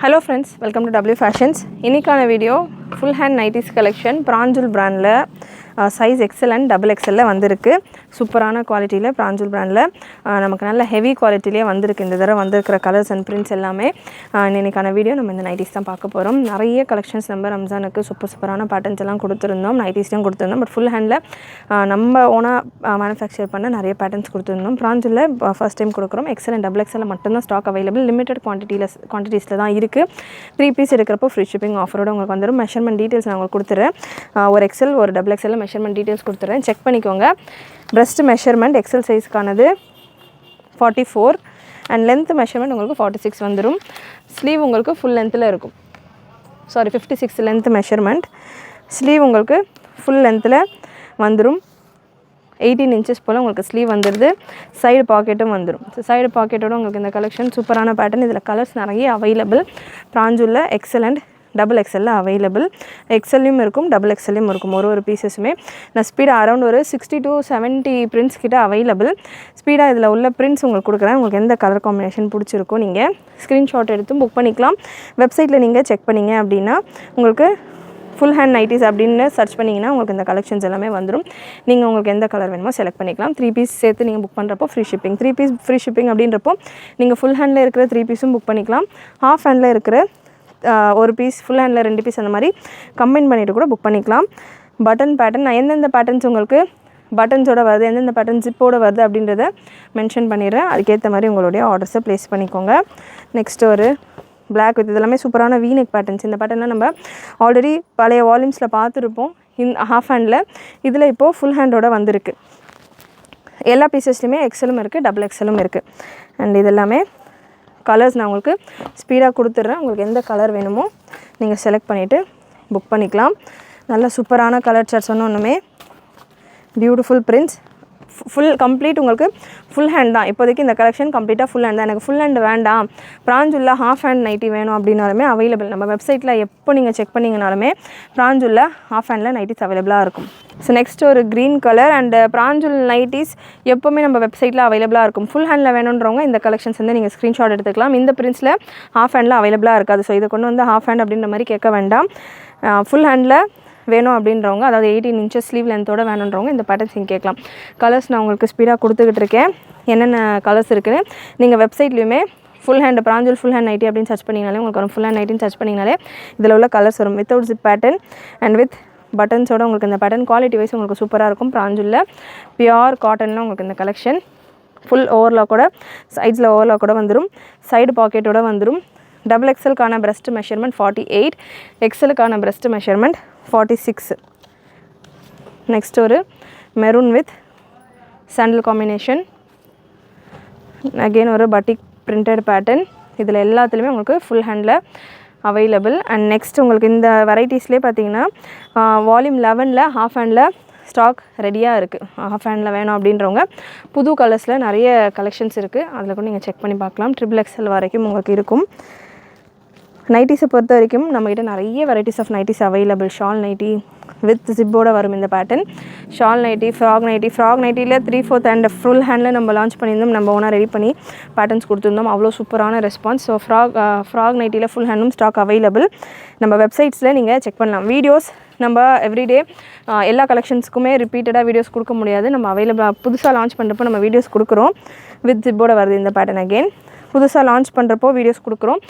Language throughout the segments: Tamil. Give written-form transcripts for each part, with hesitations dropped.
Hello friends, welcome to W Fashions. இன்னைக்கான video full hand nighties collection Pranjul brandல size XL and XXL ல வந்திருக்கு. சூப்பரான குவாலிட்டில Pranjul brandல நமக்கு நல்ல ஹெவி குவாலிட்டிலே வந்திருக்கு. இந்த தடவை வந்திருக்கிற கலர்ஸ் அண்ட் பிரிண்ட்ஸ் எல்லாமே இன்னைக்கான வீடியோ நம்ம இந்த நைட்டிஸ் தான் பார்க்க போறோம். நிறைய கலெக்ஷன்ஸ் நம்ம ரம்ஜானுக்கு சூப்பரான பேட்டர்ன்ஸ் எல்லாம் கொடுத்திருந்தோம். நைட்டிஸ்லயும் கொடுத்திருந்தோம். பட் ஃபுல் ஹேண்ட்ல நம்ம ஓனா manufacture பண்ண நிறைய பேட்டர்ன்ஸ் கொடுத்திருந்தோம். Pranjulல ஃபர்ஸ்ட் டைம் கொடுக்குறோம். XL and XXL மட்டும் தான் ஸ்டாக் அவேலபிள். லிமிட்டட் குவான்டிட்டிஸ்ல தான் இருக்கு. 3 பீஸ் எடுக்கிறப்போ ஃப்ரீ ஷிப்பிங் ஆஃபரோட உங்களுக்கு வந்துடும். மெஷர்மெண்ட் டீடைல்ஸ் நான் உங்களுக்கு கொடுத்துறேன். ஒரு XL ஒரு XXL மெஷர்மெண்ட் டீடைல்ஸ் கொடுத்துறேன். செக் பண்ணிக்கோங்க. breast measurement XL சைஸ்க்கானது 44 and length measurement உங்களுக்கு 46 வந்துரும். ஸ்லீவ் உங்களுக்கு ஃபுல் லென்த்தில் இருக்கும். 56 length மெஷர்மெண்ட். ஸ்லீவ் உங்களுக்கு ஃபுல் லென்த்தில் வந்துரும். 18 inches போல் உங்களுக்கு ஸ்லீவ் வந்துடுது. சைடு பாக்கெட்டும் வந்துடும். சைடு பாக்கெட்டோட உங்களுக்கு இந்த கலெக்ஷன் சூப்பரான பேட்டர்ன். இதில் கலர்ஸ் நிறைய அவைலபிள். Pranjulல XL and XXL அவைலபிள். XLயும் இருக்கும், XXLயும் இருக்கும். ஒரு பீசஸுமே நான் ஸ்பீடாக அரௌண்ட் ஒரு 60 to 70 பிரிண்ட்ஸ் கிட்ட அவைலபிள். ஸ்பீடாக இதில் உள்ள பிரிண்ட்ஸ் உங்களுக்கு கொடுக்குறேன். உங்களுக்கு எந்த கலர் காம்பினேஷன் பிடிச்சிருக்கோ நீங்கள் ஸ்க்ரீன்ஷாட் எடுத்து புக் பண்ணிக்கலாம். வெப்சைட்டில் நீங்கள் செக் பண்ணிங்க அப்படின்னா உங்களுக்கு ஃபுல் ஹேண்ட் நைட்டிஸ் அப்படின்னு சர்ச் பண்ணிங்கன்னா உங்களுக்கு இந்த கலெக்ஷன்ஸ் எல்லாமே வந்துடும். நீங்கள் உங்களுக்கு எந்த கலர் வேணுமோ செலக்ட் பண்ணிக்கலாம். 3 பீஸ் சேர்த்து நீங்கள் புக் பண்ணுறப்போ free shipping. 3 piece free shipping அப்படின்றப்போ நீங்கள் ஃபுல் ஹேண்டில் இருக்கிற 3 பீஸும் புக் பண்ணிக்கலாம். ஹாஃப் ஹேண்டில் இருக்கிற ஒரு பீஸ், ஃபுல் ஹேண்டில் 2 பீஸ் அந்த மாதிரி கம்பைன் பண்ணிவிட்டு கூட புக் பண்ணிக்கலாம். பட்டன் பேட்டர்ன் நான் எந்தெந்த பேட்டர்ன்ஸ் உங்களுக்கு பட்டன்ஸோட வருது, எந்தெந்த பேட்டர்ன் ஜிப்போட வருது அப்படின்றத மென்ஷன் பண்ணிடுறேன். அதுக்கேற்ற மாதிரி உங்களுடைய ஆர்டர்ஸை ப்ளேஸ் பண்ணிக்கோங்க. நெக்ஸ்ட் ஒரு பிளாக் வித் இதெல்லாமே சூப்பரான வீநெக் பேட்டர்ன்ஸ். இந்த பேட்டர்ன்லாம் நம்ம ஆல்ரெடி பழைய வால்யூம்ஸில் பார்த்துருப்போம். ஹாஃப் ஹேண்டில் இதில் இப்போது ஃபுல் ஹேண்டோட வந்திருக்கு. எல்லா பீசஸ்லையுமே XLம் இருக்குது, XXLம் இருக்குது. அண்ட் இதெல்லாமே கலர்ஸ் நான் உங்களுக்கு ஸ்பீடாக கொடுத்துட்றேன். உங்களுக்கு எந்த கலர் வேணுமோ நீங்கள் செலக்ட் பண்ணிவிட்டு புக் பண்ணிக்கலாம். நல்ல சூப்பரான கலர் சார்ட்ஸ் ஒன்றுமே பியூட்டிஃபுல் பிரிண்ட்ஸ். ஃபுல் கம்ப்ளீட் உங்களுக்கு ஃபுல் ஹேண்ட் தான். இப்போதைக்கு இந்த கலெக்ஷன் கம்ப்ளீட்டாக ஃபுல் ஹேண்ட் தான். எனக்கு ஃபுல் ஹேண்ட் வேண்டாம், Pranjulல ஹாஃப் ஹேண்ட் நைட்டி வேணும் அப்படின்னாலுமே அவைலபிள். நம்ம வெப்சைட்டில் எப்போ நீங்கள் செக் பண்ணிங்கனாலுமே Pranjulல ஹாஃப் ஹேண்டில் நைட்டிஸ் அவைலபிளாக இருக்கும். ஸோ நெக்ஸ்ட் ஒரு green colour and Pranjul nighties எப்போவுமே நம்ம வெப்சைட்டில் அவைலபிளாக இருக்கும். ஃபுல் ஹேண்டில் வேணுன்றவங்க இந்த கலெக்ஷன்ஸ் வந்து நீங்கள் ஸ்க்ரீன்ஷாட் எடுத்துக்கலாம். இந்த பிரிண்ட்ஸில் ஹாஃப் ஹேண்டில் அவைலபிளாக இருக்காது. ஸோ இதை கொண்டு வந்து ஹாஃப் ஹேண்ட் அப்படின்ற மாதிரி கேட்க வேண்டாம். ஃபுல் ஹேண்டில் வேணும் அப்படின்றவங்க, அதாவது 18 inches ஸ்லீவ் லென்த்தோட வேணுன்றவங்க இந்த பேட்டர்ன்ஸ் நீங்கள் கேட்கலாம். கலர்ஸ் நான் உங்களுக்கு ஸ்பீடாக கொடுத்துக்கிட்டு இருக்கேன். என்னென்ன கலர்ஸ் இருக்குன்னு நீங்கள் வெப்சைட்லேயுமே full hand Pranjul full hand nighty அப்படின்னு சர்ச் பண்ணிங்கனாலே உங்களுக்கு வரும். ஃபுல் ஹேண்ட் நைட்டின்னு சர்ச் பண்ணிங்கனாலே இதில் உள்ள கலர்ஸ் வரும். Without zip pattern and with பட்டன்ஸோட உங்களுக்கு இந்த பேட்டர்ன் குவாலிட்டி வைஸ் உங்களுக்கு சூப்பராக இருக்கும். Pranjulல பியூர் காட்டனில் உங்களுக்கு இந்த கலெக்ஷன் ஃபுல் ஓவர்லாக்கோட சைட்ஸில் ஓவர்லாக்கோட வந்துடும். சைடு பாக்கெட்டோட வந்துடும். XXLக்கான breast மெஷர்மெண்ட் 48, XLக்கான breast மெஷர்மெண்ட் 46. நெக்ஸ்ட் ஒரு maroon with sandal combination. Again ஒரு பட்டிக் பிரிண்டட் பேட்டர்ன். இதில் எல்லாத்துலேயுமே உங்களுக்கு ஃபுல் ஹேண்டில் அவைலபிள். அண்ட் நெக்ஸ்ட் உங்களுக்கு இந்த வெரைட்டிஸ்லேயே பார்த்தீங்கன்னா வால்யூம் 11ல் ஹாஃப் ஹேண்டில் ஸ்டாக் ரெடியாக இருக்குது. ஹாஃப் ஹேண்டில் வேணும் அப்படின்றவங்க புது கலர்ஸில் நிறைய கலெக்ஷன்ஸ் இருக்குது. அதில் கூட நீங்கள் செக் பண்ணி பார்க்கலாம். XXL வரைக்கும் உங்களுக்கு இருக்கும். நைட்டிஸை பொறுத்த வரைக்கும் நம்மகிட்ட நிறைய varieties of nighties available. Shawl nighty with ஜிப்போட வரும் இந்த பேட்டர்ன். ஷால் நைட்டி, ஃப்ராக் நைட்டியில் 3/4 அண்ட் ஃபுல் ஹேண்டில் நம்ம லான்ச் பண்ணியிருந்தோம். நம்ம ஓனாக ரெடி பண்ணி பேட்டர்ன்ஸ் கொடுத்துருந்தோம். அவ்வளோ சூப்பரான ரெஸ்பான்ஸ். ஸோ ஃப்ராக் நைட்டியில் ஃபுல் ஹேண்டும் ஸ்டாக் அவைலபிள். நம்ம வெப்சைட்ஸில் நீங்கள் செக் பண்ணலாம். வீடியோஸ் நம்ம எவ்ரிடே எல்லா கலெக்ஷன்ஸுக்குமே ரிப்பீட்டடாக வீடியோஸ் கொடுக்க முடியாது. நம்ம அவைலபிளாக புதுசாக லான்ச் பண்ணுறப்போ நம்ம வீடியோஸ் கொடுக்குறோம். வித் ஜிப்போட வருது இந்த பேட்டர்ன். அகெயின் புதுசாக லான்ச் பண்ணுறப்போ வீடியோஸ் கொடுக்குறோம்.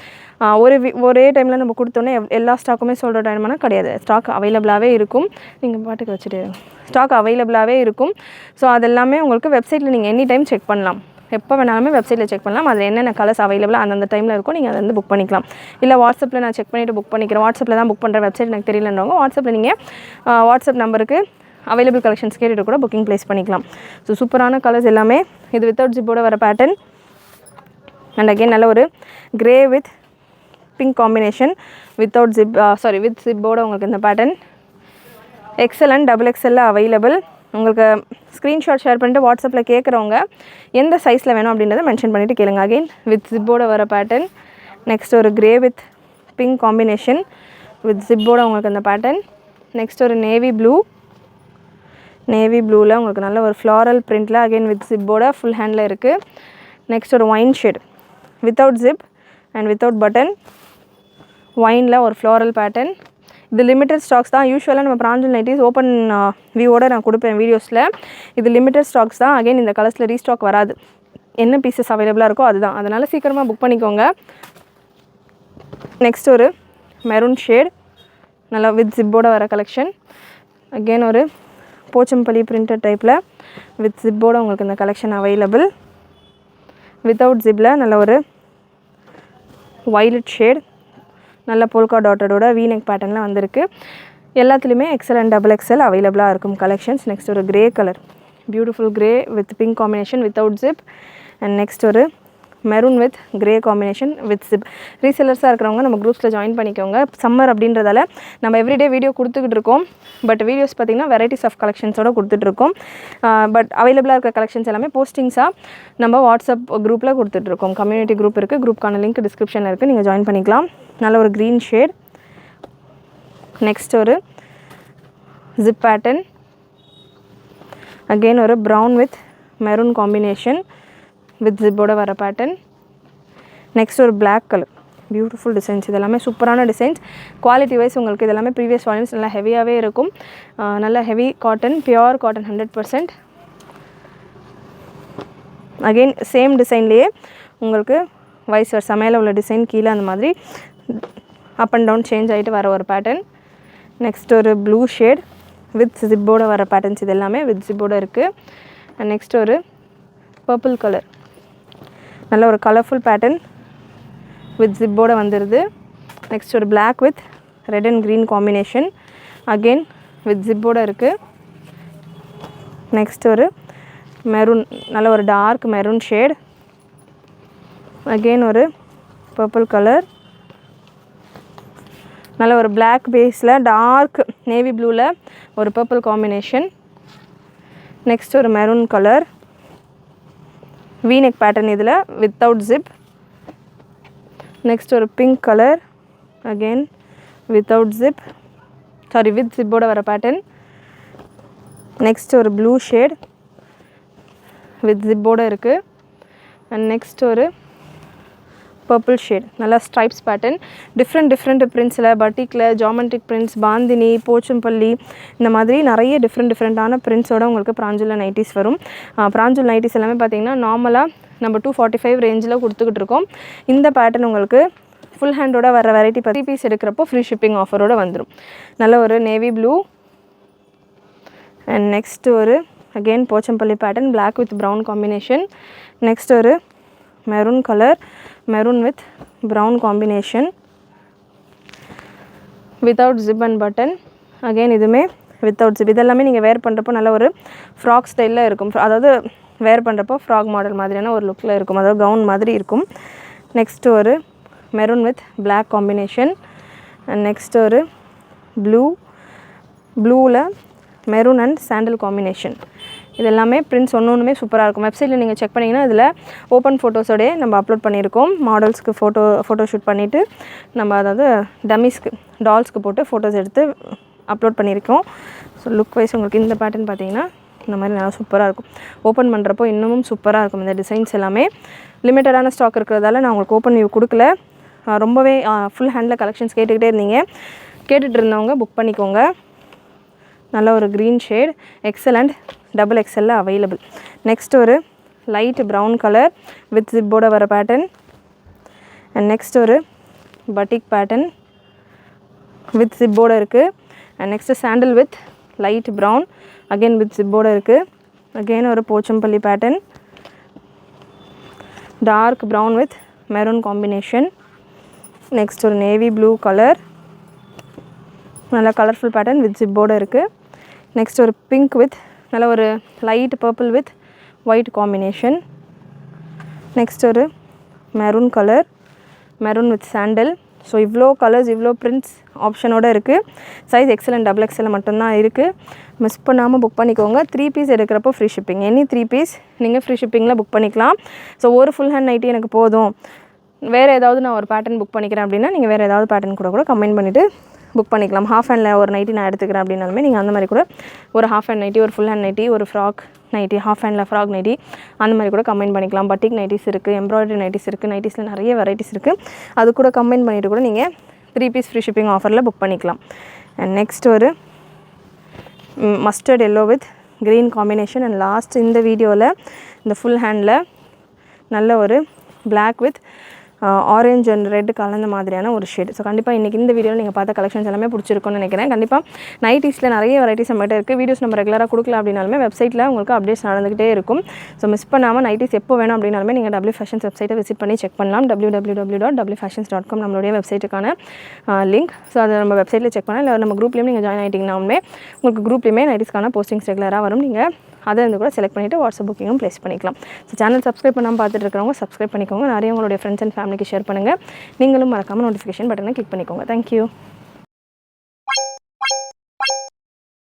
ஒரே டைமில் நம்ம கொடுத்தோன்னே எல்லா ஸ்டாக்குமே சொல்கிற டைம்னா கிடையாது. ஸ்டாக் அவைலபிளாகவே இருக்கும். நீங்கள் பாட்டுக்கு வச்சுட்டு ஸ்டாக் அவைலபிளாகவே இருக்கும். ஸோ அதெல்லாமே உங்களுக்கு வெப்சைட்டில் நீங்கள் எனி டைம் செக் பண்ணலாம். எப்போ வேணாலுமே வெப்சைட்டில் செக் பண்ணலாம். அதில் என்னென்ன கலர்ஸ் அவைலபிளாக அந்தந்த டைமில் இருக்கும், நீங்கள் அதை வந்து புக் பண்ணிக்கலாம். இல்லை வாட்ஸ்அப்பில் நான் செக் பண்ணிவிட்டு புக் பண்ணிக்கிறேன், வாட்ஸ்அப்பில் தான் புக் பண்ணுற வெப்சைட் எனக்கு தெரியலன்றவங்க வாட்ஸ்அப்பில் நீங்கள் வாட்ஸ்அப் நம்பருக்கு அவைலபிள் கலெக்ஷன்ஸ் கேட்டுட்டு கூட புக்கிங் ப்ளேஸ் பண்ணிக்கலாம். ஸோ சூப்பரான கலர்ஸ் எல்லாமே. இது வித்தவுட் ஜிப்போட வர பேட்டர்ன். அண்ட் அகெயின் நல்ல ஒரு grey with pink combination. With ஜிப்போட உங்களுக்கு இந்த pattern. XL and XXL available. உங்களுக்கு ஸ்க்ரீன்ஷாட் ஷேர் பண்ணிட்டு வாட்ஸ்அப்பில் கேட்குறவங்க எந்த சைஸில் வேணும் அப்படின்றத மென்ஷன் பண்ணிவிட்டு கேளுங்க. அகெயின் வித் ஜிப்போட வர பேட்டர்ன். நெக்ஸ்ட் ஒரு grey with pink combination with ஜிப்போட உங்களுக்கு இந்த பேட்டர்ன். நெக்ஸ்ட் ஒரு நேவி ப்ளூவில் உங்களுக்கு நல்ல ஒரு ஃப்ளாரல் பிரிண்டில் அகெயின் வித் ஜிப்போட ஃபுல் ஹேண்டில் இருக்குது. நெக்ஸ்ட் ஒரு wine shade without zip and without button. ஒயினில் ஒரு ஃப்ளோரல் பேட்டர்ன். இது லிமிட்டட் ஸ்டாக்ஸ் தான். யூஸ்வலாக நம்ம பிராஞ்சல் நைட்டிஸ் ஓப்பன் வியூவோட நான் கொடுப்பேன் வீடியோஸில். இது லிமிட்டட் ஸ்டாக்ஸ் தான். அகைன் இந்த கலர்ஸில் ரீஸ்டாக் வராது. என்ன பீசஸ் அவைலபிளாக இருக்கோ அதுதான். அதனால் சீக்கிரமாக புக் பண்ணிக்கோங்க. நெக்ஸ்ட் ஒரு மெரூன் ஷேட், நல்லா வித் ஜிப்போட வர கலெக்ஷன். அகெயின் ஒரு போச்சம்பள்ளி பிரிண்டட் டைப்பில் வித் ஜிப்போட உங்களுக்கு இந்த கலெக்ஷன் அவைலபிள். வித்தவுட் ஜிப்பில் நல்ல ஒரு வைலட் ஷேட், நல்ல போல்கா டாட்டடோட வீநெக் பேட்டர்னில் வந்திருக்கு. எல்லாத்துலேயுமே எக்ஸல் அண்ட் டபுள் எக்ஸல் அவைலபிளாக இருக்கும் கலெக்ஷன்ஸ். நெக்ஸ்ட் ஒரு grey colour, beautiful grey with pink combination without zip. And next ஒரு maroon with grey combination with zip. ரீசெல்லர்ஸாக இருக்கிறவங்க நம்ம குரூப்ஸில் ஜாயின் பண்ணிக்கோங்க. சம்மர் அப்படின்றதால நம்ம எவ்ரிடே வீடியோ கொடுத்துக்கிட்டு இருக்கோம். பட் வீடியோஸ் பார்த்திங்கன்னா வெரைட்டிஸ் ஆஃப் கலெக்ஷன்ஸோடு கொடுத்துட்ருக்கோம். பட் அவைலபிளாக இருக்க கலெக்ஷன்ஸ் எல்லாமே போஸ்டிங்ஸாக நம்ம வாட்ஸ்அப் குரூப்பில் கொடுத்துட்ருக்கோம். கம்யூனிட்டி குரூப் இருக்குது. குரூப்க்கான லிங்க் டிஸ்கிரிப்ஷனில் இருக்குது, நீங்கள் ஜாயின் பண்ணிக்கலாம். நல்ல ஒரு க்ரீன் ஷேட். நெக்ஸ்ட் ஒரு ஜிப் பேட்டர்ன். அகெயின் ஒரு brown with maroon combination with ஜிப்போட வர பேட்டர்ன். நெக்ஸ்ட் ஒரு பிளாக் கலர், பியூட்டிஃபுல் டிசைன்ஸ். இது எல்லாமே சூப்பரான டிசைன்ஸ். குவாலிட்டி வைஸ் உங்களுக்கு இது எல்லாமே ப்ரீவியஸ் வால்யூம்ஸ் நல்லா ஹெவியாகவே இருக்கும். நல்ல heavy cotton, pure cotton 100%. Again same டிசைன்லேயே உங்களுக்கு வைஸ் வர்சா மேலே உள்ள டிசைன் கீழே அந்த மாதிரி அப் அண்ட் டவுன் சேஞ்ச் ஆகிட்டு வர ஒரு பேட்டர்ன். நெக்ஸ்ட் ஒரு ப்ளூ ஷேட் வித் ஜிப்போட வர பேட்டர்ன்ஸ். இது எல்லாமே வித் ஜிப்போட இருக்குது. அண்ட் நெக்ஸ்ட் ஒரு பர்பிள் கலர், நல்ல ஒரு கலர்ஃபுல் பேட்டர்ன் வித் ஜிப்போட வந்துடுது. நெக்ஸ்ட் ஒரு black with red and green combination, again with ஜிப்போட இருக்குது. நெக்ஸ்ட் ஒரு மெரூன், நல்ல ஒரு டார்க் மெரூன் ஷேட். அகெயின் ஒரு பர்பிள் கலர், நல்ல ஒரு பிளாக் பேஸில் டார்க் நேவி ப்ளூவில் ஒரு பர்பிள் காம்பினேஷன். நெக்ஸ்ட் ஒரு மெரூன் கலர், வீநெக் பேட்டர்ன் இதில் வித்தவுட் ஜிப். நெக்ஸ்ட் ஒரு pink colour, again without zip, sorry with ஜிப்போட வர பேட்டர்ன். நெக்ஸ்ட் ஒரு ப்ளூ ஷேட் வித் ஜிப்போட இருக்குது. அண்ட் நெக்ஸ்ட் ஒரு பர்பிள் ஷேட், நல்லா ஸ்ட்ரைப்ஸ் பேட்டர்ன். டிஃப்ரெண்ட் பிரிண்ட்ஸில், பட்டிக்கில், ஜாமெண்ட்ரிக் பிரிண்ட்ஸ், பாந்தினி, போச்சம்பள்ளி, இந்த மாதிரி நிறைய டிஃப்ரெண்ட்டான பிரிண்ட்ஸோட உங்களுக்கு பிராஞ்சூலில் நைட்டிஸ் வரும். பிராஞ்சூல் நைட்டிஸ் எல்லாமே பார்த்திங்கன்னா நார்மலாக நம்ம 245 ரேஞ்சில் கொடுத்துக்கிட்டு இருக்கோம். இந்த பேட்டர்ன் உங்களுக்கு ஃபுல் ஹேண்டோட வர வெரைட்டி 10 பீஸ் எடுக்கிறப்போ ஃப்ரீ ஷிப்பிங் ஆஃபரோடு வந்துடும். நல்ல ஒரு நேவி ப்ளூ. அண்ட் நெக்ஸ்ட் ஒரு again Pochampally pattern, black with brown combination. Next ஒரு maroon colour, maroon with brown combination without zip and button. Again இதுவுமே வித்தவுட் ஜிப். இதெல்லாமே நீங்கள் வேர் பண்ணுறப்போ நல்ல ஒரு ஃப்ராக் ஸ்டைலில் இருக்கும். அதாவது வேர் பண்ணுறப்போ ஃப்ராக் மாடல் மாதிரியான ஒரு லுக்கில் இருக்கும், அதாவது கவுன் மாதிரி இருக்கும். நெக்ஸ்ட் ஒரு maroon with black combination. And next ஒரு ப்ளூவில் மெரூன் அண்ட் சாண்டல் காம்பினேஷன். இது எல்லாமே பிரிண்ட்ஸ் ஒன்றுமே சூப்பராக இருக்கும். வெப்சைட்டில் நீங்கள் செக் பண்ணிங்கன்னா இதில் ஓப்பன் ஃபோட்டோஸோடய நம்ம அப்லோட் பண்ணியிருக்கோம். மாடல்ஸ்க்கு ஃபோட்டோ ஷூட் பண்ணிவிட்டு நம்ம அதாவது டம்மிஸ்க்கு டால்ஸ்க்கு போட்டு ஃபோட்டோஸ் எடுத்து அப்லோட் பண்ணியிருக்கோம். ஸோ லுக் வைஸ் உங்களுக்கு இந்த பேட்டர்ன் பார்த்தீங்கன்னா இந்த மாதிரி நல்லா சூப்பராக இருக்கும். ஓப்பன் பண்ணுறப்போ இன்னமும் சூப்பராக இருக்கும். இந்த டிசைன்ஸ் எல்லாமே லிமிட்டடான ஸ்டாக் இருக்கிறதால நான் உங்களுக்கு ஓப்பன் வியூ கொடுக்கல. ரொம்பவே ஃபுல் ஹேண்டில் கலெக்ஷன்ஸ் கேட்டுக்கிட்டே இருந்தீங்க. கேட்டுகிட்டு இருந்தவங்க புக் பண்ணிக்கோங்க. நல்ல ஒரு green shade, XL and double எக்ஸலில் அவைலபிள். நெக்ஸ்ட் ஒரு லைட் ப்ரௌன் கலர் வித் ஜிப்போட வர பேட்டர்ன். அண்ட் நெக்ஸ்ட் ஒரு பட்டிக் பேட்டர்ன் வித் ஜிப்போட இருக்குது. And next sandal with light brown, again with ஜிப்போட இருக்குது. அகெயின் ஒரு Pochampally pattern, dark brown with maroon combination. Next ஒரு நேவி ப்ளூ கலர், நல்ல கலர்ஃபுல் பேட்டர்ன் வித் ஜிப்போட இருக்குது. நெக்ஸ்ட் ஒரு பிங்க் வித் நல்ல ஒரு light purple with white combination. Next ஒரு maroon colour, maroon with sandal. So இவ்வளோ கலர்ஸ், இவ்வளோ பிரிண்ட்ஸ் ஆப்ஷனோடு இருக்குது. Size XL and double XL மட்டும்தான் இருக்குது. மிஸ் பண்ணாமல் புக் பண்ணிக்கோங்க. 3 பீஸ் எடுக்கிறப்போ ஃப்ரீ ஷிப்பிங். எனி 3 பீஸ் நீங்கள் ஃப்ரீ ஷிப்பிங்கில் புக் பண்ணிக்கலாம். ஸோ ஒரு ஃபுல் ஹேண்ட் நைட்டி எனக்கு போதும், வேறு ஏதாவது நான் ஒரு பேட்டர்ன் புக் பண்ணிக்கிறேன் அப்படின்னா நீங்கள் வேறு ஏதாவது பேட்டர்ன் கூட கமெண்ட் பண்ணிவிட்டு புக் பண்ணிக்கலாம். ஹாஃப் ஹேண்டில் ஒரு நைட்டி நான் எடுத்துக்கிறேன் அப்படின்னாலுமே நீங்கள் அந்த மாதிரி கூட ஒரு ஹாஃப் ஹேண்ட் நைட்டி, ஒரு ஃபுல் ஹேண்ட் நைட்டி, ஒரு frock nightie, half handle frock nightie அந்த மாதிரி கூட கமெண்ட் பண்ணிக்கலாம். பட்டிக் நைட்டிஸ் இருக்குது, எம்ப்ராய்டரி நைட்டிஸ் இருக்குது, நைட்டிஸில் நிறைய வெரைட்டிஸ் இருக்குது. அது கூட கமெண்ட் பண்ணிவிட்டு கூட நீங்கள் 3 பீஸ் ஃப்ரீ ஷிப்பிங் ஆஃபரில் புக் பண்ணிக்கலாம். அண்ட் நெக்ஸ்ட் ஒரு mustard yellow with green combination. And last இந்த வீடியோவில் இந்த ஃபுல் ஹேண்டில் நல்ல ஒரு black with orange and red கலந்த மாதிரியான ஒரு ஷேட். ஸோ கண்டிப்பாக இன்றைக்கி இந்த வீடியோவில் நீங்கள் பார்த்த கலெக்ஷன்ஸ் எல்லாமே பிடிச்சிருக்குன்னு நினைக்கிறேன். கண்டிப்பாக நைட்டிஸில் நிறைய வெரைட்டிஸ் நம்மகிட்ட இருக்குது. வீடியோஸ் நம்ம ரெகுலராக கொடுக்கல அப்படின்னாலுமே வெப்சைட்டில் உங்களுக்கு அப்டேட்ஸ் நடந்துகிட்டே இருக்கும். ஸோ மிஸ் பண்ணாமல் நைட்டிஸ் எப்போ வேணும் அப்படின்னாலுமே நீங்கள் W Fashions வெப்சைட்டை விசிட் பண்ணி செக் பண்ணலாம். www.wfashions.com நம்மளுடைய வெப்சைட்டுக்கான லிங்க். ஸோ அதை நம்ம வெப்சைட்டில் செக் பண்ணலாம். இல்லை நம்ம குரூப்லேயும் நீங்கள் ஜாயின் ஆகிட்டிங்கனாலுமே உங்களுக்கு குரூப்லேயுமே நைட்டிஸ்க்கான போஸ்டிங்ஸ் ரெகுலராக வரும். நீங்கள் அதை வந்து கூட செலக்ட் பண்ணிவிட்டு வாட்ஸ்அப் புக்கிங்கும் ப்ளேஸ் பண்ணிக்கலாம். ஸோ சேனல் சப்ஸ்கிரைப் பண்ணாமல் பார்த்துட்டு இருக்கிறவங்க சப்ஸ்கிரைப் பண்ணிக்கோங்க. நிறைய உங்களுடைய ஃப்ரெண்ட்ஸ் அண்ட் ஃபேமிலிக்கு ஷேர் பண்ணுங்கள். நீங்களும் மறக்காமல் நோட்டிஃபிகேஷன் பட்டனை கிளிக் பண்ணிக்கோங்க. தேங்க்யூ.